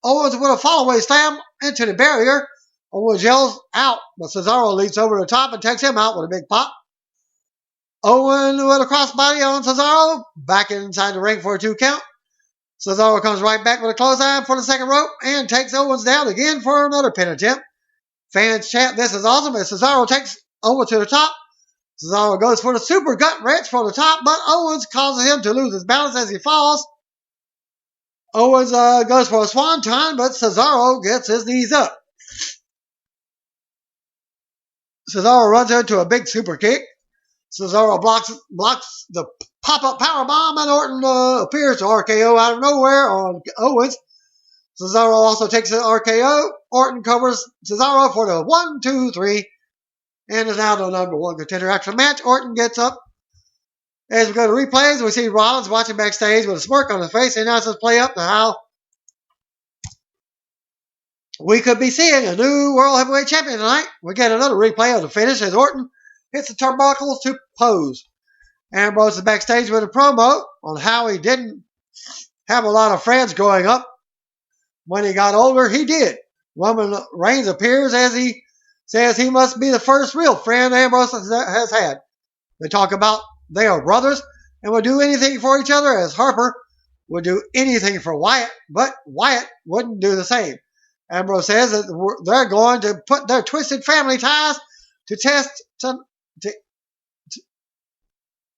Owens with a fallaway slam into the barrier. Owens yells out, but Cesaro leaps over the top and takes him out with a big pop. Owen with a crossbody on Cesaro, back inside the ring for a 2 count. Cesaro comes right back with a clothesline for the second rope and takes Owens down again for another pin attempt. Fans chant, "This is awesome," as Cesaro takes Owens to the top. Cesaro goes for the super gut wrench from the top, but Owens causes him to lose his balance as he falls. Owens goes for a swanton, but Cesaro gets his knees up. Cesaro runs into a big super kick. Cesaro blocks the pop-up powerbomb, and Orton appears to RKO out of nowhere on Owens. Cesaro also takes an RKO. Orton covers Cesaro for the 1, 2, 3, and is now the number one contender after the match. Orton gets up As we go to replays, we see Rollins watching backstage with a smirk on his face. He announces play up to how we could be seeing a new World Heavyweight Champion tonight. We get another replay of the finish as Orton hits the turnbuckles to pose. Ambrose is backstage with a promo on how he didn't have a lot of friends growing up. When he got older, he did. Roman Reigns appears as he says he must be the first real friend Ambrose has had. They talk about they are brothers and would do anything for each other, as Harper would do anything for Wyatt, but Wyatt wouldn't do the same. Ambrose says that they're going to put their twisted family ties to test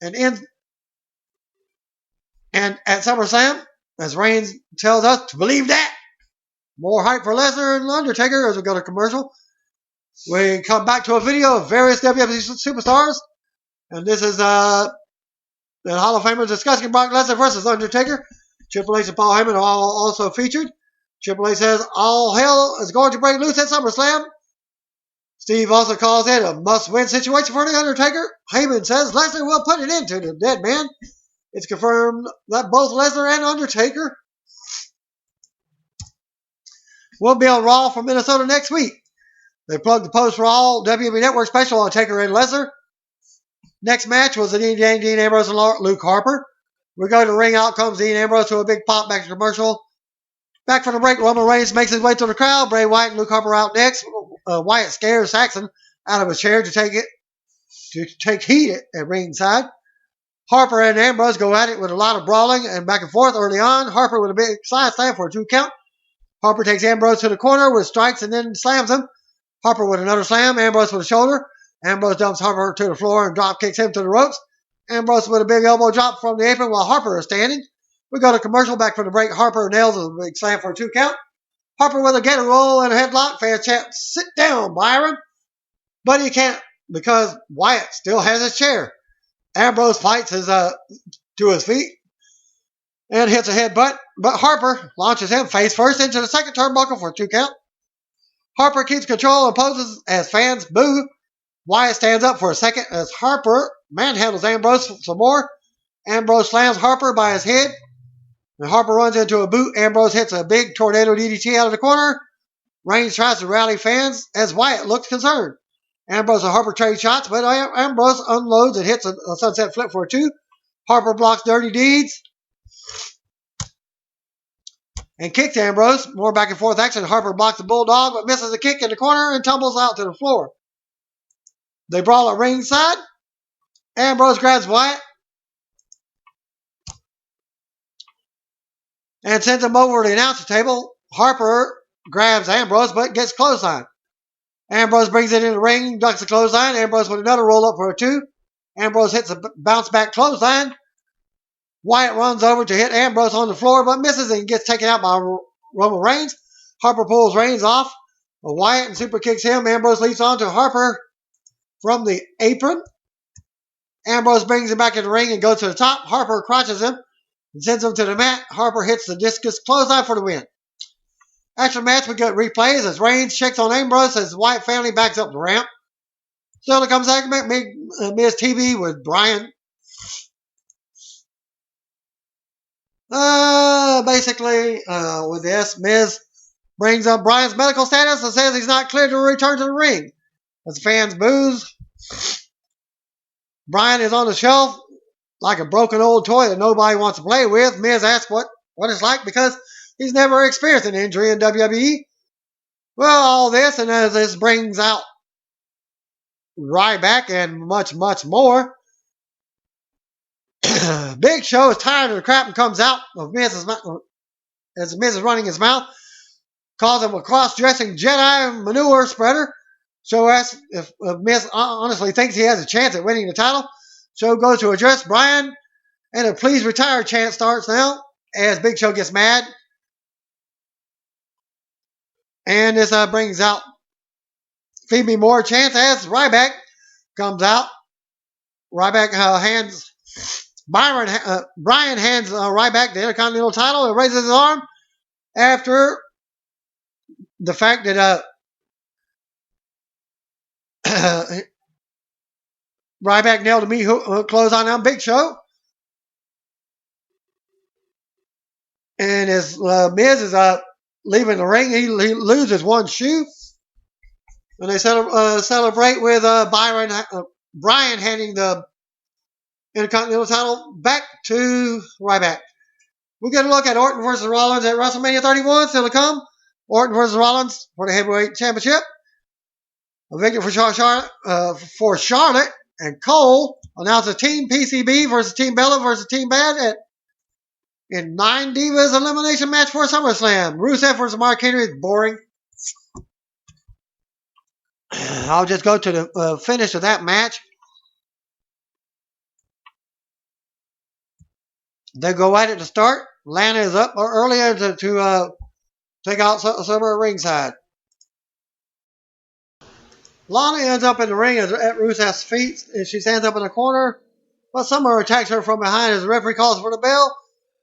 and at SummerSlam, as Reigns tells us to believe that. More hype for Lesnar and Undertaker as we go to commercial. We come back to a video of various WWE superstars, and this is the Hall of Famers discussing Brock Lesnar versus Undertaker. Triple H and Paul Heyman are also featured. Triple H says all hell is going to break loose at SummerSlam. Steve also calls it a must-win situation for The Undertaker. Heyman says Lesnar will put an end to the dead man. It's confirmed that both Lesnar and Undertaker will be on Raw from Minnesota next week. They plugged the post-Raw WWE Network special on Taker and Lesnar. Next match was the Dean Ambrose and Luke Harper. We go to ring. Out comes Dean Ambrose to a big pop back to commercial. Back from the break, Roman Reigns makes his way to the crowd. Bray Wyatt and Luke Harper out next. Wyatt scares Saxon out of his chair to take heat at ringside. Harper and Ambrose go at it with a lot of brawling and back and forth early on. Harper with a big side slam for a 2 count. Harper takes Ambrose to the corner with strikes and then slams him. Harper with another slam. Ambrose with a shoulder. Ambrose dumps Harper to the floor and drop kicks him to the ropes. Ambrose with a big elbow drop from the apron while Harper is standing. We go to commercial. Back from the break. Harper nails a big slam for a 2 count. Harper with a gator roll and a headlock. Fans chant, "Sit down, Byron." But he can't because Wyatt still has his chair. Ambrose fights to his feet and hits a headbutt. But Harper launches him face first into the second turnbuckle for a 2 count. Harper keeps control and poses as fans boo. Wyatt stands up for a second as Harper manhandles Ambrose some more. Ambrose slams Harper by his head. And Harper runs into a boot. Ambrose hits a big tornado DDT out of the corner. Reigns tries to rally fans as Wyatt looks concerned. Ambrose and Harper trade shots, but Ambrose unloads and hits a sunset flip for a 2. Harper blocks dirty deeds and kicks Ambrose. More back and forth action. Harper blocks the bulldog, but misses a kick in the corner and tumbles out to the floor. They brawl at ringside. Ambrose grabs Wyatt and sends him over to the announcer table. Harper grabs Ambrose, but gets clotheslined. Ambrose brings it in the ring, ducks the clothesline. Ambrose with another roll-up for a 2. Ambrose hits a bounce-back clothesline. Wyatt runs over to hit Ambrose on the floor, but misses and gets taken out by Roman Reigns. Harper pulls Reigns off of Wyatt and super kicks him. Ambrose leaps on to Harper from the apron. Ambrose brings him back in the ring and goes to the top. Harper crotches him and sends him to the mat. Harper hits the discus clothesline for the win. After the match, we get replays as Reigns checks on Ambrose as the Wyatt family backs up the ramp. Still to come segment, Miz TV with Bryan. Basically, with this, Miz brings up Bryan's medical status and says he's not cleared to return to the ring. As the fans boos, Bryan is on the shelf like a broken old toy that nobody wants to play with. Miz asks what it's like because he's never experienced an injury in WWE. Well, all this and as this brings out Ryback and much, much more. Big Show is tired of the crap and comes out of Miz's as Miz is running his mouth. Calls him a cross-dressing Jedi manure spreader. Show asks if Miz honestly thinks he has a chance at winning the title. Show goes to address Bryan, and a please retire chant starts now as Big Show gets mad. And this brings out Feed Me More chance as Ryback comes out. Ryback hands Bryan hands Ryback the Intercontinental title and raises his arm after the fact that Ryback nailed a meat hook close on them. Big Show. And as Miz is leaving the ring, he loses one shoe. And they celebrate with Brian handing the Intercontinental title back to Ryback. We get a look at Orton versus Rollins at WrestleMania 31. Still to come. Orton versus Rollins for the Heavyweight Championship. A victory for Charlotte. And Cole announces Team PCB versus Team Bella versus Team Bad in 9 Divas elimination match for SummerSlam. Rusev versus Mark Henry is boring. I'll just go to the finish of that match. They go at it to start. Lana is up earlier to take out Summer ringside. Lana ends up in the ring at Rusev's feet, and she stands up in the corner. But Summer attacks her from behind as the referee calls for the bell.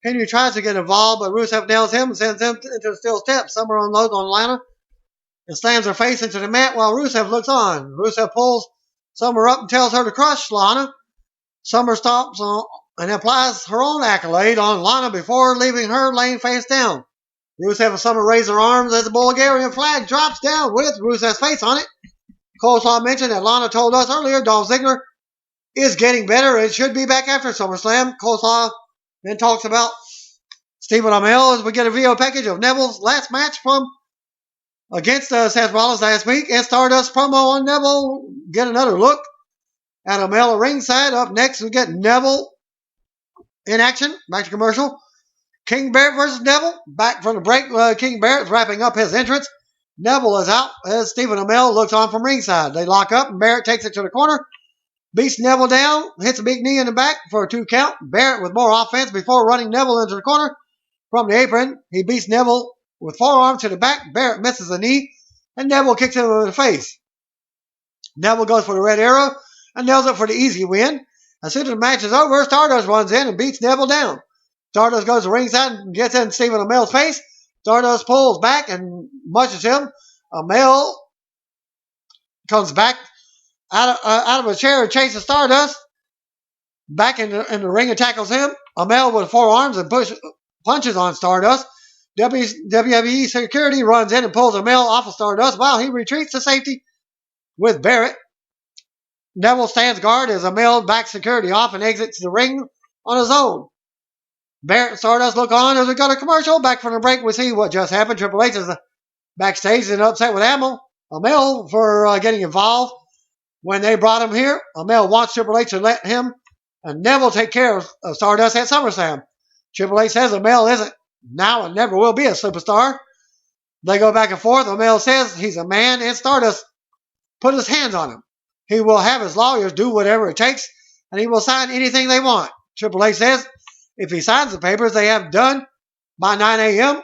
Henry tries to get involved, but Rusev nails him and sends him into the steel steps. Summer unloads on Lana and slams her face into the mat while Rusev looks on. Rusev pulls Summer up and tells her to crush Lana. Summer stops and applies her own accolade on Lana before leaving her laying face down. Rusev and Summer raise their arms as the Bulgarian flag drops down with Rusev's face on it. Coleslaw mentioned that Lana told us earlier Dolph Ziggler is getting better and should be back after SummerSlam. Coleslaw then talks about Stephen Amell as we get a video package of Neville's last match from against Seth Rollins last week, and Stardust promo on Neville. Get another look at Amell at ringside. Up next, we get Neville in action. Back to commercial. King Barrett versus Neville. Back from the break, King Barrett's wrapping up his entrance. Neville is out as Stephen Amell looks on from ringside. They lock up, and Barrett takes it to the corner. Beats Neville down, hits a big knee in the back for a 2 count. Barrett with more offense before running Neville into the corner. From the apron, he beats Neville with forearm to the back. Barrett misses the knee, and Neville kicks him in the face. Neville goes for the red arrow and nails it for the easy win. As soon as the match is over, Stardust runs in and beats Neville down. Stardust goes to ringside and gets in Stephen Amell's face. Stardust pulls back and mushes him. Amell comes back out of a chair and chases Stardust back in the ring and tackles him. Amell with forearms and punches on Stardust. WWE security runs in and pulls Amell off of Stardust while he retreats to safety with Barrett. Neville stands guard as Amell backs security off and exits the ring on his own. Barrett and Stardust look on as we go to commercial. Back from the break, we see what just happened. Triple H is backstage and upset with Amell for getting involved. When they brought him here, Amell wants Triple H to let him and Neville take care of Stardust at SummerSlam. Triple H says Amell isn't now and never will be a superstar. They go back and forth. Amell says he's a man, and Stardust put his hands on him. He will have his lawyers do whatever it takes, and he will sign anything they want. Triple H says if he signs the papers they have done by 9 a.m.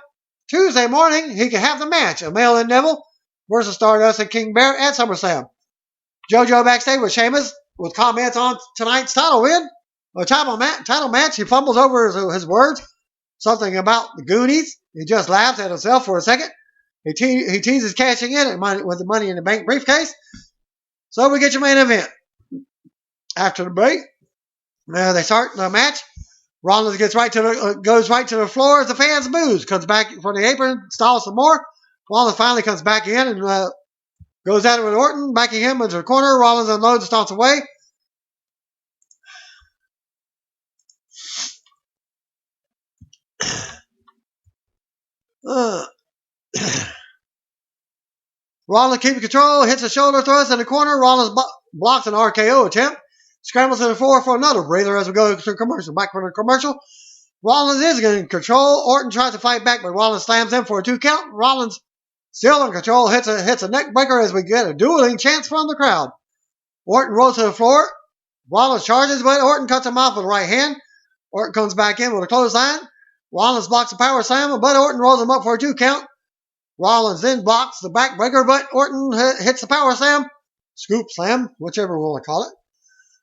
Tuesday morning, he can have the match. Amell and Neville versus Stardust and King Barrett at SummerSlam. JoJo backstage with Sheamus with comments on tonight's title win. A title match. He fumbles over his words. Something about the Goonies. He just laughs at himself for a second. He teases cashing in with the Money in the Bank briefcase. So we get your main event. After the break, they start the match. Rollins goes right to the floor as the fans boos. Comes back from the apron, stalls some more. Rollins finally comes back in and goes at it with Orton, backing him into the corner. Rollins unloads and stomps away. Rollins keeping control, hits a shoulder thrust in the corner. Rollins blocks an RKO attempt. Scrambles to the floor for another breather as we go to commercial. Back from the commercial. Rollins is in control. Orton tries to fight back, but Rollins slams him for a 2 count. Rollins still in control, hits a neck breaker as we get a dueling chants from the crowd. Orton rolls to the floor. Rollins charges, but Orton cuts him off with the right hand. Orton comes back in with a clothesline. Rollins blocks a power slam, but Orton rolls him up for a 2 count. Rollins then blocks the backbreaker, but Orton hits the power slam. Scoop slam, whichever we want to call it.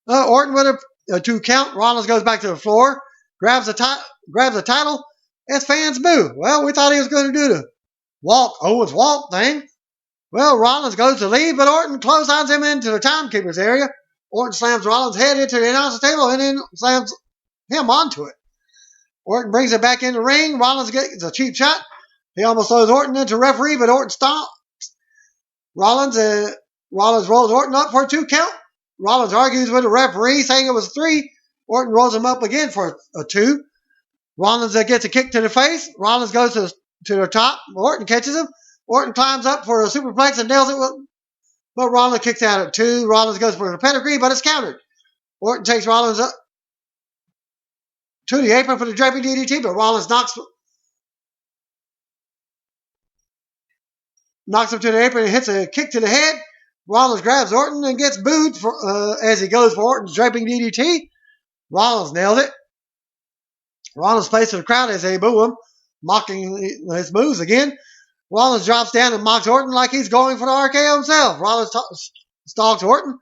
Orton with a 2 count. Rollins goes back to the floor, grabs the title, as fans boo. Well, we thought he was going to do the Owens walk thing. Well, Rollins goes to leave, but Orton clotheslines him into the timekeeper's area. Orton slams Rollins' head into the announcer table and then slams him onto it. Orton brings it back in the ring. Rollins gets a cheap shot. He almost throws Orton into referee, but Orton stops Rollins rolls Orton up for a 2 count. Rollins argues with the referee, saying it was 3. Orton rolls him up again for a 2. Rollins gets a kick to the face. Rollins goes to the top. Orton catches him. Orton climbs up for a superplex and nails it, but Rollins kicks out at 2. Rollins goes for the pedigree, but it's countered. Orton takes Rollins up to the apron for the draping DDT, but Rollins knocks him to the apron and hits a kick to the head. Rollins grabs Orton and gets booed as he goes for Orton's draping DDT. Rollins nailed it. Rollins plays to the crowd as they boo him, mocking his moves again. Rollins drops down and mocks Orton like he's going for the RKO himself. Rollins stalks Orton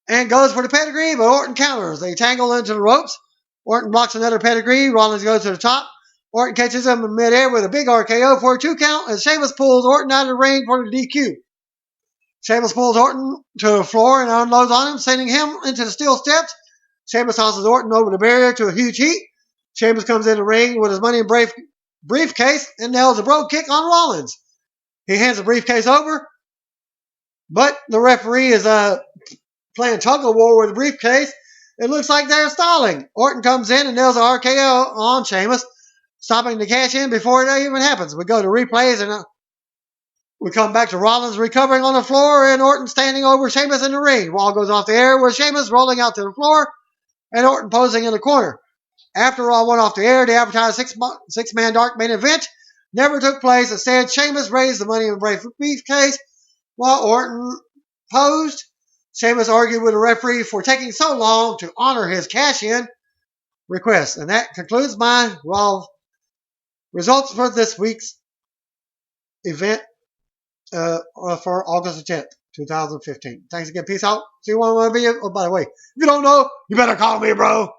and goes for the pedigree, but Orton counters. They tangle into the ropes. Orton blocks another pedigree. Rollins goes to the top. Orton catches him in midair with a big RKO for a 2 count, and Sheamus pulls Orton out of the ring for the DQ. Sheamus pulls Orton to the floor and unloads on him, sending him into the steel steps. Sheamus tosses Orton over the barrier to a huge heat. Sheamus comes in the ring with his money in briefcase and nails a brogue kick on Rollins. He hands the briefcase over, but the referee is playing tug-of-war with the briefcase. It looks like they're stalling. Orton comes in and nails an RKO on Sheamus, stopping the cash in before it even happens. We go to replays and we come back to Rollins recovering on the floor and Orton standing over Sheamus in the ring. Wall goes off the air with Sheamus rolling out to the floor and Orton posing in the corner. After Raw went off the air, the advertised six-man dark main event never took place. Instead, Sheamus raised the money in the briefcase while Orton posed. Sheamus argued with the referee for taking so long to honor his cash-in request. And that concludes my Raw results for this week's event for August the 10th, 2015. Thanks again. Peace out. See you on my video. Oh, by the way, if you don't know, you better call me, bro.